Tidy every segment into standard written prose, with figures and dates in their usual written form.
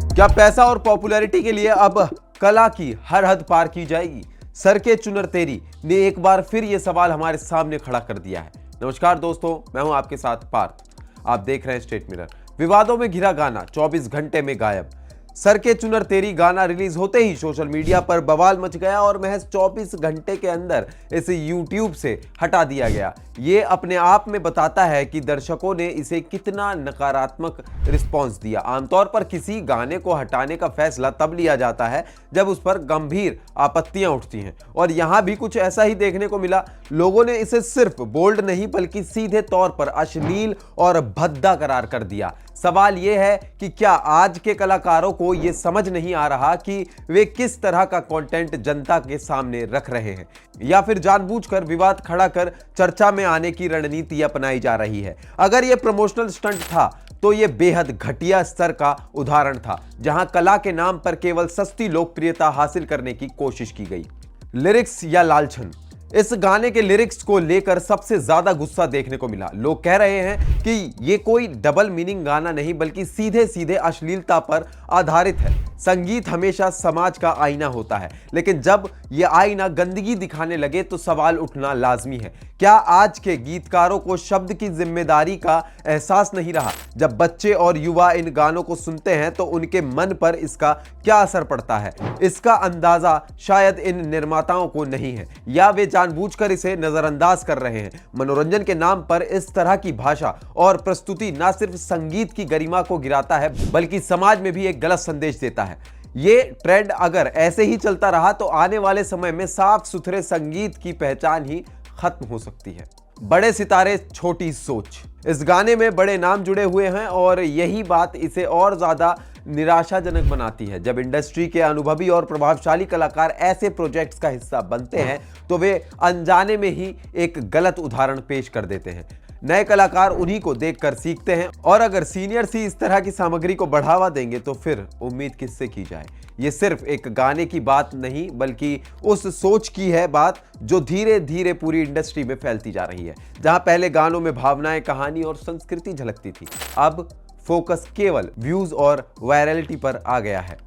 क्या पैसा और पॉपुलैरिटी के लिए अब कला की हर हद पार की जाएगी? सर के चुनर तेरी ने एक बार फिर यह सवाल हमारे सामने खड़ा कर दिया है। नमस्कार दोस्तों, मैं हूं आपके साथ पार्थ। आप देख रहे हैं स्टेट मिरर। विवादों में घिरा गाना 24 घंटे में गायब। सर के चुनर तेरी गाना रिलीज होते ही सोशल मीडिया पर बवाल मच गया और महज 24 घंटे के अंदर इसे यूट्यूब से हटा दिया गया। ये अपने आप में बताता है कि दर्शकों ने इसे कितना नकारात्मक रिस्पॉन्स दिया। आमतौर पर किसी गाने को हटाने का फैसला तब लिया जाता है जब उस पर गंभीर आपत्तियां उठती हैं, और यहां भी कुछ ऐसा ही देखने को मिला। लोगों ने इसे सिर्फ बोल्ड नहीं बल्कि सीधे तौर पर अश्लील और भद्दा करार कर दिया। सवाल यह है कि क्या आज के कलाकारों को यह समझ नहीं आ रहा कि वे किस तरह का कंटेंट जनता के सामने रख रहे हैं, या फिर जानबूझकर विवाद खड़ा कर चर्चा में आने की रणनीति अपनाई जा रही है? अगर यह प्रमोशनल स्टंट था तो यह बेहद घटिया स्तर का उदाहरण था, जहां कला के नाम पर केवल सस्ती लोकप्रियता हासिल करने की कोशिश की गई। लिरिक्स या लालछन? इस गाने के लिरिक्स को लेकर सबसे ज्यादा गुस्सा देखने को मिला। लोग कह रहे हैं कि ये कोई डबल मीनिंग गाना नहीं बल्कि सीधे सीधे अश्लीलता पर आधारित है। संगीत हमेशा समाज का आईना होता है, लेकिन जब यह आईना गंदगी दिखाने लगे तो सवाल उठना लाजमी है। क्या आज के गीतकारों को शब्द की जिम्मेदारी का एहसास नहीं रहा? जब बच्चे और युवा इन गानों को सुनते हैं तो उनके मन पर इसका क्या असर पड़ता है, इसका अंदाजा शायद इन निर्माताओं को नहीं है, या वे जानबूझकर इसे नजरअंदाज कर रहे हैं। मनोरंजन के नाम पर इस तरह की भाषा और प्रस्तुति न सिर्फ संगीत की गरिमा को गिराता है बल्कि समाज में भी एक गलत संदेश देता है। ये ट्रेंड अगर ऐसे ही चलता रहा तो आने वाले समय में साफ सुथरे संगीत की पहचान ही खत्म हो सकती है। बड़े सितारे छोटी सोच। इस गाने में बड़े नाम जुड़े हुए हैं और यही बात इसे और ज्यादा निराशाजनक बनाती है। जब इंडस्ट्री के अनुभवी और प्रभावशाली कलाकार ऐसे प्रोजेक्ट्स का हिस्सा बनते हैं तो वे अनजाने में ही एक गलत उदाहरण पेश कर देते हैं। नए कलाकार उन्हीं को देखकर सीखते हैं, और अगर सीनियर्स ही इस तरह की सामग्री को बढ़ावा देंगे तो फिर उम्मीद किससे की जाए? ये सिर्फ एक गाने की बात नहीं बल्कि उस सोच की है बात जो धीरे धीरे पूरी इंडस्ट्री में फैलती जा रही है। जहां पहले गानों में भावनाएं, कहानी और संस्कृति झलकती थी, अब फोकस केवल व्यूज और वायरलिटी पर आ गया है।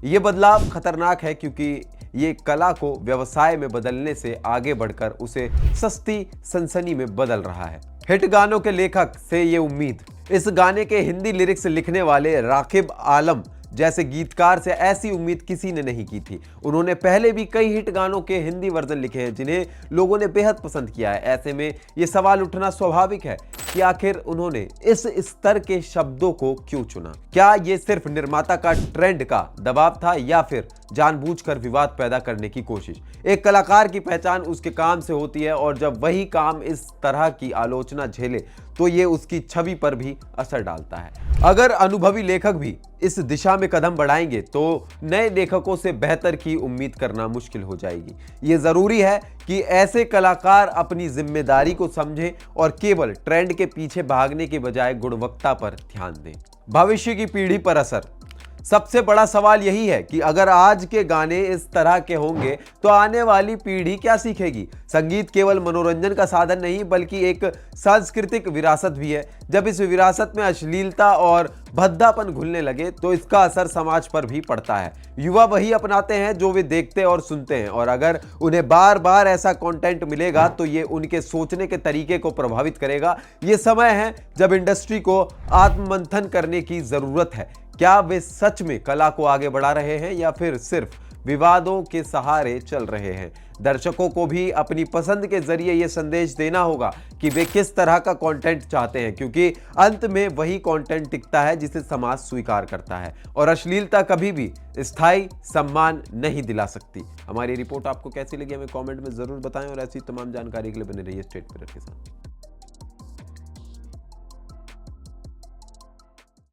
ये बदलाव खतरनाक है क्योंकि ये कला को व्यवसाय में बदलने से आगे बढ़कर उसे सस्ती सनसनी में बदल रहा है। हिट गानों के लेखक से ये उम्मीद। इस गाने के हिंदी लिरिक्स लिखने वाले राकिब आलम जैसे गीतकार से ऐसी उम्मीद किसी ने नहीं की थी। उन्होंने पहले भी कई हिट गानों के हिंदी वर्जन लिखे हैं जिन्हें लोगों ने बेहद पसंद किया है। ऐसे में ये सवाल उठना स्वाभाविक है कि आखिर उन्होंने इस स्तर के शब्दों को क्यों चुना? क्या ये सिर्फ निर्माता का ट्रेंड का दबाव था या फिर जानबूझकर विवाद पैदा करने की कोशिश? एक कलाकार की पहचान उसके काम से होती है, और जब वही काम इस तरह की आलोचना झेले तो ये उसकी छवि पर भी असर डालता है। अगर अनुभवी लेखक भी इस दिशा में कदम बढ़ाएंगे तो नए लेखकों से बेहतर की उम्मीद करना मुश्किल हो जाएगी। ये जरूरी है कि ऐसे कलाकार अपनी जिम्मेदारी को समझें और केवल ट्रेंड के पीछे भागने के बजाय गुणवत्ता पर ध्यान दें। भविष्य की पीढ़ी पर असर। सबसे बड़ा सवाल यही है कि अगर आज के गाने इस तरह के होंगे तो आने वाली पीढ़ी क्या सीखेगी? संगीत केवल मनोरंजन का साधन नहीं बल्कि एक सांस्कृतिक विरासत भी है। जब इस विरासत में अश्लीलता और भद्दापन घुलने लगे तो इसका असर समाज पर भी पड़ता है। युवा वही अपनाते हैं जो वे देखते और सुनते हैं, और अगर उन्हें बार बार ऐसा कंटेंट मिलेगा तो ये उनके सोचने के तरीके को प्रभावित करेगा। ये समय है जब इंडस्ट्री को आत्ममंथन करने की जरूरत है। क्या वे सच में कला को आगे बढ़ा रहे हैं या फिर सिर्फ विवादों के सहारे चल रहे हैं? दर्शकों को भी अपनी पसंद के जरिए यह संदेश देना होगा कि वे किस तरह का कंटेंट चाहते हैं, क्योंकि अंत में वही कंटेंट टिकता है जिसे समाज स्वीकार करता है, और अश्लीलता कभी भी स्थायी सम्मान नहीं दिला सकती। हमारी रिपोर्ट आपको कैसी लगी हमें कमेंट में जरूर बताएं, और ऐसी तमाम जानकारी के लिए बने रहिए स्टेट मिरर के साथ।